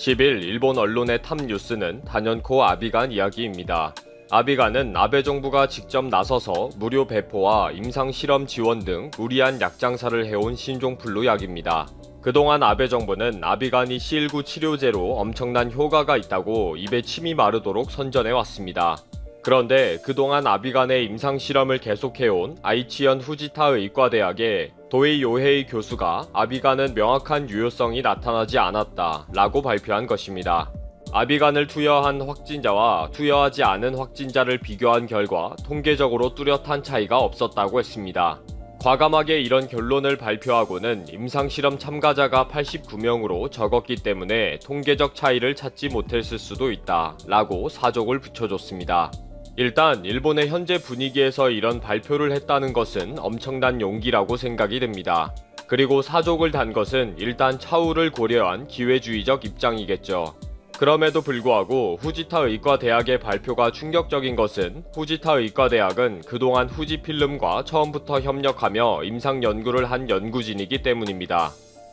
10일 일본 언론의 탑 뉴스는 단연코 아비간 이야기입니다. 아비간은 아베 정부가 직접 나서서 무료 배포와 임상 실험 지원 등 무리한 약 장사를 해온 신종플루 약입니다. 그동안 아베 정부는 아비간이 C19 치료제로 엄청난 효과가 있다고 입에 침이 마르도록 선전해왔습니다. 그런데 그동안 아비간의 임상 실험을 계속해온 아이치현 후지타 의과대학의 도이 요헤이 교수가 아비간은 명확한 유효성이 나타나지 않았다 라고 발표한 것입니다. 아비간을 투여한 확진자와 투여하지 않은 확진자를 비교한 결과 통계적으로 뚜렷한 차이가 없었다고 했습니다. 과감하게 이런 결론을 발표하고는 임상실험 참가자가 89명으로 적었기 때문에 통계적 차이를 찾지 못했을 수도 있다 라고 사족을 붙여줬습니다. 일단 일본의 현재 분위기에서 이런 발표를 했다는 것은 엄청난 용기라고 생각이 됩니다. 그리고 사족을 단 것은 일단 차후를 고려한 기회주의적 입장이겠죠. 그럼에도 불구하고 후지타 의과대학의 발표가 충격적인 것은 후지타 의과대학은 그동안 후지필름과 처음부터 협력하며 임상 연구를 한 연구진이기 때문입니다.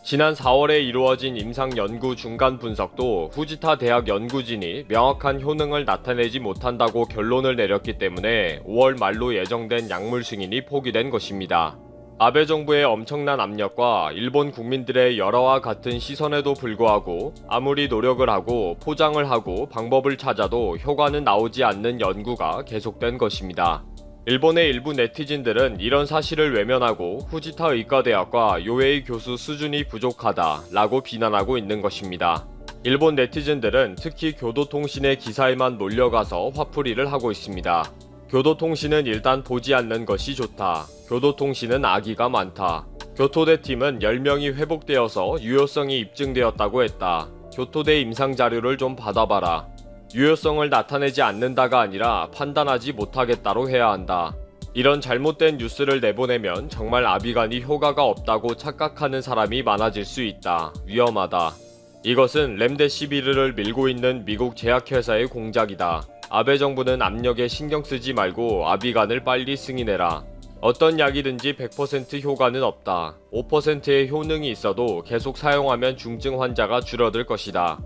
지난 4월에 이루어진 임상 연구 중간 분석도 후지타 대학 연구진이 명확한 효능을 나타내지 못한다고 결론을 내렸기 때문에 5월 말로 예정된 약물 승인이 포기된 것입니다. 아베 정부의 엄청난 압력과 일본 국민들의 열화와 같은 시선에도 불구하고 아무리 노력을 하고 포장을 하고 방법을 찾아도 효과는 나오지 않는 연구가 계속된 것입니다. 일본의 일부 네티즌들은 이런 사실을 외면하고 후지타 의과대학과 요헤이 교수 수준이 부족하다 라고 비난하고 있는 것입니다. 일본 네티즌들은 특히 교도통신의 기사에만 몰려가서 화풀이를 하고 있습니다. 교도통신은 일단 보지 않는 것이 좋다. 교도통신은 악의가 많다. 교토대 팀은 10명이 회복되어서 유효성이 입증되었다고 했다. 교토대 임상자료를 좀 받아봐라. 유효성을 나타내지 않는다가 아니라 판단하지 못하겠다로 해야 한다. 이런 잘못된 뉴스를 내보내면 정말 아비간이 효과가 없다고 착각하는 사람이 많아질 수 있다. 위험하다. 이것은 렘데시비르를 밀고 있는 미국 제약회사의 공작이다. 아베 정부는 압력에 신경 쓰지 말고 아비간을 빨리 승인해라. 어떤 약이든지 100% 효과는 없다. 5%의 효능이 있어도 계속 사용하면 중증 환자가 줄어들 것이다.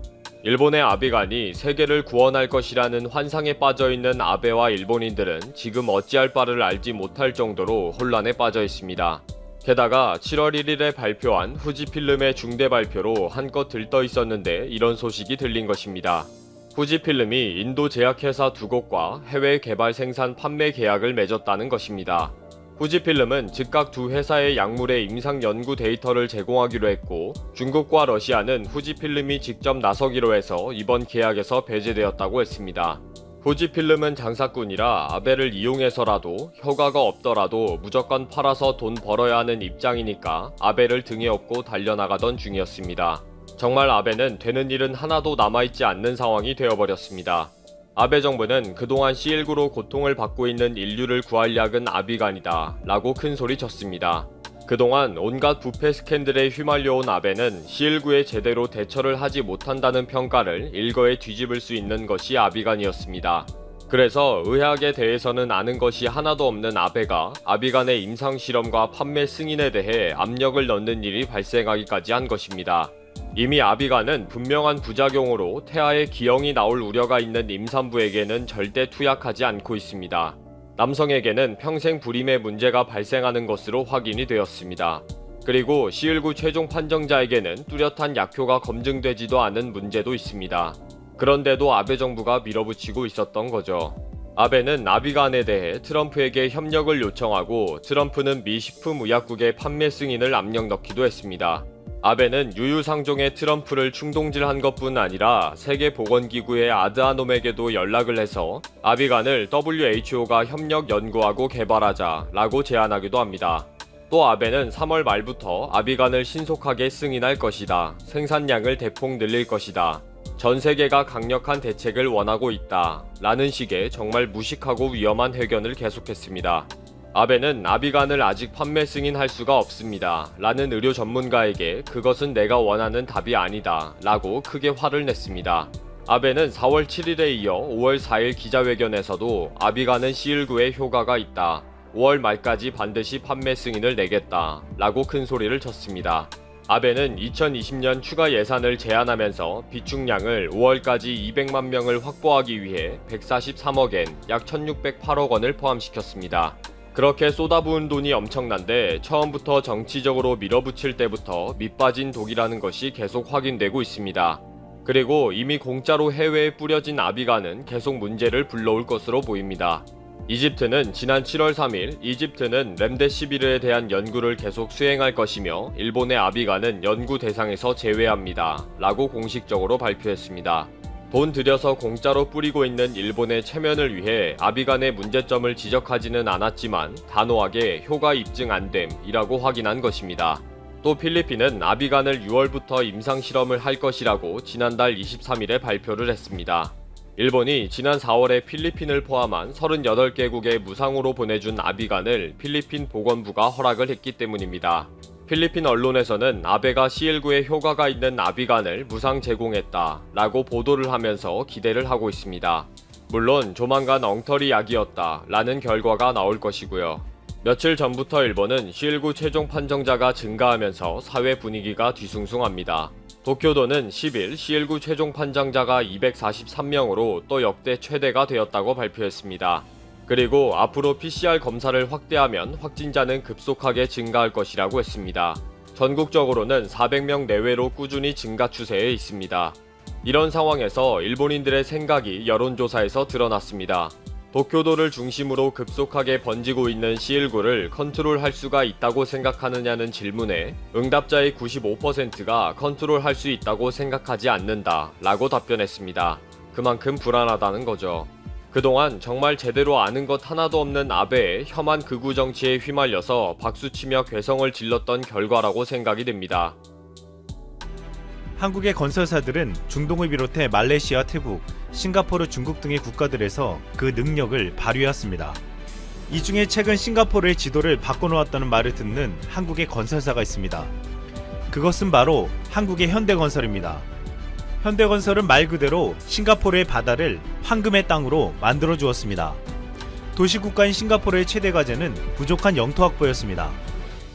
일본의 아비간이 세계를 구원할 것이라는 환상에 빠져있는 아베와 일본인들은 지금 어찌할 바를 알지 못할 정도로 혼란에 빠져 있습니다. 게다가 7월 1일에 발표한 후지필름의 중대 발표로 한껏 들떠 있었는데 이런 소식이 들린 것입니다. 후지필름이 인도 제약회사 2곳과 해외 개발 생산 판매 계약을 맺었다는 것입니다. 후지필름은 즉각 두 회사의 약물의 임상 연구 데이터를 제공하기로 했고 중국과 러시아는 후지필름이 직접 나서기로 해서 이번 계약에서 배제되었다고 했습니다. 후지필름은 장사꾼이라 아베를 이용해서라도 효과가 없더라도 무조건 팔아서 돈 벌어야 하는 입장이니까 아베를 등에 업고 달려나가던 중이었습니다. 정말 아베는 되는 일은 하나도 남아있지 않는 상황이 되어버렸습니다. 아베 정부는 그동안 C19로 고통을 받고 있는 인류를 구할 약은 아비간이다 라고 큰소리 쳤습니다. 그동안 온갖 부패 스캔들에 휘말려온 아베는 C19에 제대로 대처를 하지 못한다는 평가를 일거에 뒤집을 수 있는 것이 아비간이었습니다. 그래서 의학에 대해서는 아는 것이 하나도 없는 아베가 아비간의 임상실험과 판매 승인에 대해 압력을 넣는 일이 발생하기까지 한 것입니다. 이미 아비간은 분명한 부작용으로 태아에 기형이 나올 우려가 있는 임산부에게는 절대 투약하지 않고 있습니다. 남성에게는 평생 불임의 문제가 발생하는 것으로 확인이 되었습니다. 그리고 C19 최종 판정자에게는 뚜렷한 약효가 검증되지도 않은 문제도 있습니다. 그런데도 아베 정부가 밀어붙이고 있었던 거죠. 아베는 아비간에 대해 트럼프에게 협력을 요청하고 트럼프는 미 식품의약국의 판매 승인을 압력 넣기도 했습니다. 아베는 유유상종의 트럼프를 충동질한 것뿐 아니라 세계보건기구의 아드하놈에게도 연락을 해서 아비간을 WHO가 협력 연구하고 개발하자 라고 제안하기도 합니다. 또 아베는 3월 말부터 아비간을 신속하게 승인할 것이다. 생산량을 대폭 늘릴 것이다. 전 세계가 강력한 대책을 원하고 있다. 라는 식의 정말 무식하고 위험한 회견을 계속했습니다. 아베는 아비간을 아직 판매 승인할 수가 없습니다. 라는 의료 전문가에게 그것은 내가 원하는 답이 아니다. 라고 크게 화를 냈습니다. 아베는 4월 7일에 이어 5월 4일 기자회견에서도 아비간은 C19에 효과가 있다. 5월 말까지 반드시 판매 승인을 내겠다. 라고 큰 소리를 쳤습니다. 아베는 2020년 추가 예산을 제안하면서 비축량을 5월까지 200만 명을 확보하기 위해 143억엔 약 1608억 원을 포함시켰습니다. 그렇게 쏟아부은 돈이 엄청난데 처음부터 정치적으로 밀어붙일 때부터 밑빠진 독이라는 것이 계속 확인되고 있습니다. 그리고 이미 공짜로 해외에 뿌려진 아비가는 계속 문제를 불러올 것으로 보입니다. 이집트는 지난 7월 3일 이집트는 렘데시비르에 대한 연구를 계속 수행할 것이며 일본의 아비가는 연구 대상에서 제외합니다. 라고 공식적으로 발표했습니다. 돈 들여서 공짜로 뿌리고 있는 일본의 체면을 위해 아비간의 문제점을 지적하지는 않았지만 단호하게 효과 입증 안됨이라고 확인한 것입니다. 또 필리핀은 아비간을 6월부터 임상실험을 할 것이라고 지난달 23일에 발표를 했습니다. 일본이 지난 4월에 필리핀을 포함한 38개국에 무상으로 보내준 아비간을 필리핀 보건부가 허락을 했기 때문입니다. 필리핀 언론에서는 아베가 C19에 효과가 있는 아비간을 무상 제공했다 라고 보도를 하면서 기대를 하고 있습니다. 물론 조만간 엉터리 약이었다 라는 결과가 나올 것이고요. 며칠 전부터 일본은 C19 최종 판정자가 증가하면서 사회 분위기가 뒤숭숭합니다. 도쿄도는 10일 C19 최종 판정자가 243명으로 또 역대 최대가 되었다고 발표했습니다. 그리고 앞으로 PCR 검사를 확대하면 확진자는 급속하게 증가할 것이라고 했습니다. 전국적으로는 400명 내외로 꾸준히 증가 추세에 있습니다. 이런 상황에서 일본인들의 생각이 여론조사에서 드러났습니다. 도쿄도를 중심으로 급속하게 번지고 있는 C19를 컨트롤할 수가 있다고 생각하느냐는 질문에 응답자의 95%가 컨트롤할 수 있다고 생각하지 않는다 라고 답변했습니다. 그만큼 불안하다는 거죠. 그동안 정말 제대로 아는 것 하나도 없는 아베의 혐한 극우 정치에 휘말려서 박수치며 괴성을 질렀던 결과라고 생각이 됩니다. 한국의 건설사들은 중동을 비롯해 말레이시아, 태국, 싱가포르, 중국 등의 국가들에서 그 능력을 발휘했습니다. 이 중에 최근 싱가포르의 지도를 바꿔놓았다는 말을 듣는 한국의 건설사가 있습니다. 그것은 바로 한국의 현대건설입니다. 현대건설은 말 그대로 싱가포르의 바다를 황금의 땅으로 만들어 주었습니다. 도시국가인 싱가포르의 최대 과제는 부족한 영토 확보였습니다.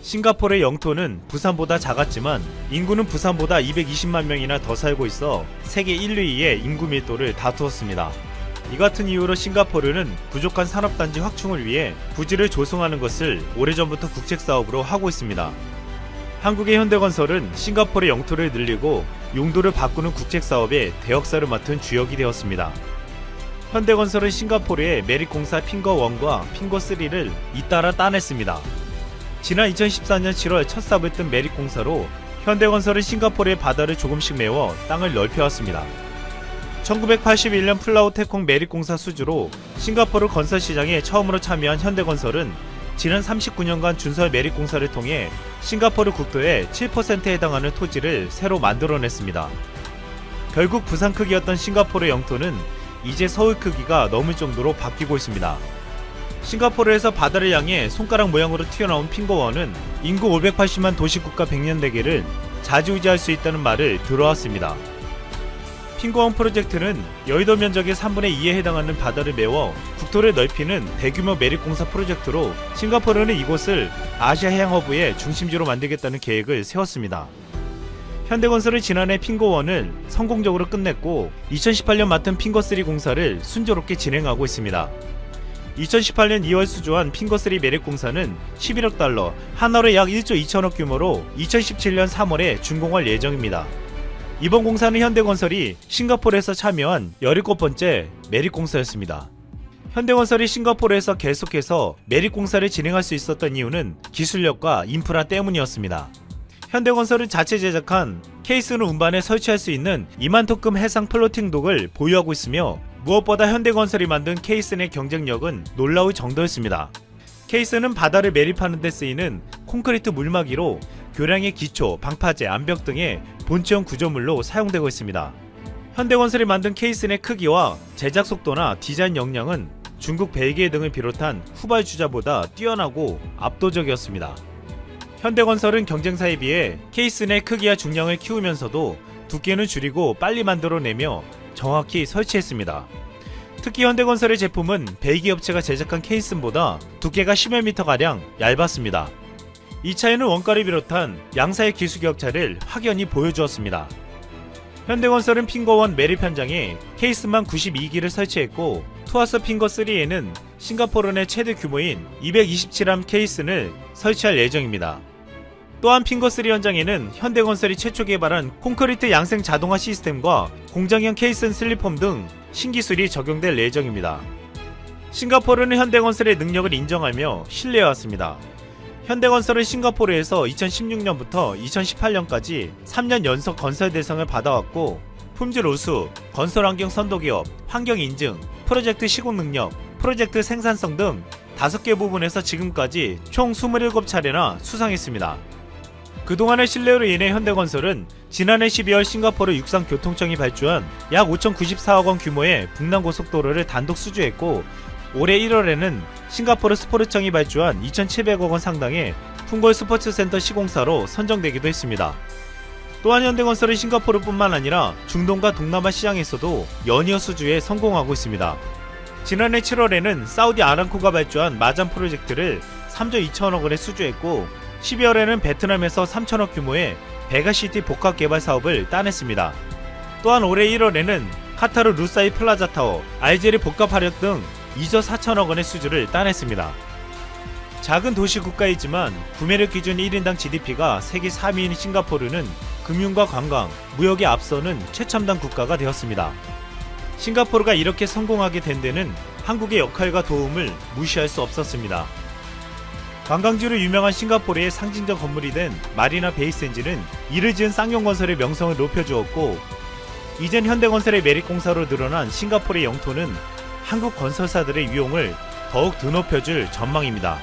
싱가포르의 영토는 부산보다 작았지만 인구는 부산보다 220만 명이나 더 살고 있어 세계 1, 2위의 인구 밀도를 다투었습니다. 이 같은 이유로 싱가포르는 부족한 산업단지 확충을 위해 부지를 조성하는 것을 오래전부터 국책사업으로 하고 있습니다. 한국의 현대건설은 싱가포르의 영토를 늘리고 용도를 바꾸는 국책사업에 대역사를 맡은 주역이 되었습니다. 현대건설은 싱가포르의 메릭공사 핑거1과 핑거3를 잇따라 따냈습니다. 지난 2014년 7월 첫 삽을 뜬 메릭공사로 현대건설은 싱가포르의 바다를 조금씩 메워 땅을 넓혀왔습니다. 1981년 플라우테콩 메릭공사 수주로 싱가포르 건설시장에 처음으로 참여한 현대건설은 지난 39년간 준설 메릭공사를 통해 싱가포르 국토의 7%에 해당하는 토지를 새로 만들어냈습니다. 결국 부산 크기였던 싱가포르의 영토는 이제 서울 크기가 넘을 정도로 바뀌고 있습니다. 싱가포르에서 바다를 향해 손가락 모양으로 튀어나온 핑거1은 인구 580만 도시국가 100년 대계를 좌지우지할 수 있다는 말을 들어왔습니다. 핑거1 프로젝트는 여의도 면적의 3분의 2에 해당하는 바다를 메워 국토를 넓히는 대규모 매립공사 프로젝트로 싱가포르는 이곳을 아시아 해양 허브의 중심지로 만들겠다는 계획을 세웠습니다. 현대건설은 지난해 핑거1을 성공적으로 끝냈고 2018년 맡은 핑거3 공사를 순조롭게 진행하고 있습니다. 2018년 2월 수주한 핑거3 매립공사는 11억 달러, 한화로 약 1조 2천억 규모로 2017년 3월에 준공할 예정입니다. 이번 공사는 현대건설이 싱가포르에서 참여한 17번째 매립공사였습니다. 현대건설이 싱가포르에서 계속해서 매립공사를 진행할 수 있었던 이유는 기술력과 인프라 때문이었습니다. 현대건설은 자체 제작한 케이스는 운반에 설치할 수 있는 2만 톤급 해상 플로팅 독을 보유하고 있으며 무엇보다 현대건설이 만든 케이슨의 경쟁력은 놀라울 정도였습니다. 케이슨은 바다를 매립하는 데 쓰이는 콘크리트 물막이로 교량의 기초, 방파제, 암벽 등의 본체형 구조물로 사용되고 있습니다. 현대건설이 만든 케이슨의 크기와 제작 속도나 디자인 역량은 중국, 벨기에 등을 비롯한 후발주자보다 뛰어나고 압도적이었습니다. 현대건설은 경쟁사에 비해 케이슨의 크기와 중량을 키우면서도 두께는 줄이고 빨리 만들어내며 정확히 설치했습니다. 특히 현대건설의 제품은 벨기에 업체가 제작한 케이슨보다 두께가 10여 미터가량 얇았습니다. 이 차이는 원가를 비롯한 양사의 기술 격차를 확연히 보여주었습니다. 현대건설은 핑거1 매립 현장에 케이스만 92기를 설치했고 투하스 핑거3에는 싱가포르 내 최대 규모인 227암 케이스를 설치할 예정입니다. 또한 핑거3 현장에는 현대건설이 최초 개발한 콘크리트 양생 자동화 시스템과 공장형 케이슨 슬립폼 등 신기술이 적용될 예정입니다. 싱가포르는 현대건설의 능력을 인정하며 신뢰해왔습니다. 현대건설은 싱가포르에서 2016년부터 2018년까지 3년 연속 건설 대상을 받아왔고 품질 우수, 건설 환경 선도기업, 환경 인증, 프로젝트 시공 능력, 프로젝트 생산성 등 5개 부분에서 지금까지 총 27차례나 수상했습니다. 그동안의 신뢰로 인해 현대건설은 지난해 12월 싱가포르 육상교통청이 발주한 약 5,094억원 규모의 북남고속도로를 단독 수주했고 올해 1월에는 싱가포르 스포츠청이 발주한 2,700억원 상당의 풍골 스포츠센터 시공사로 선정되기도 했습니다. 또한 현대건설은 싱가포르뿐만 아니라 중동과 동남아 시장에서도 연이어 수주에 성공하고 있습니다. 지난해 7월에는 사우디 아람코가 발주한 마잔 프로젝트를 3조 2천억원에 수주했고 12월에는 베트남에서 3천억 규모의 베가시티 복합 개발 사업을 따냈습니다. 또한 올해 1월에는 카타르 루사이 플라자타워, 알제리 복합화력 등 2조 4천억원의 수주를 따냈습니다. 작은 도시 국가이지만 구매력 기준 1인당 GDP가 세계 3위인 싱가포르는 금융과 관광, 무역에 앞서는 최첨단 국가가 되었습니다. 싱가포르가 이렇게 성공하게 된 데는 한국의 역할과 도움을 무시할 수 없었습니다. 관광지로 유명한 싱가포르의 상징적 건물이 된 마리나 베이센지는 이를 지은 쌍용건설의 명성을 높여주었고 이젠 현대건설의 매립공사로 늘어난 싱가포르의 영토는 한국 건설사들의 위용을 더욱 드높여줄 전망입니다.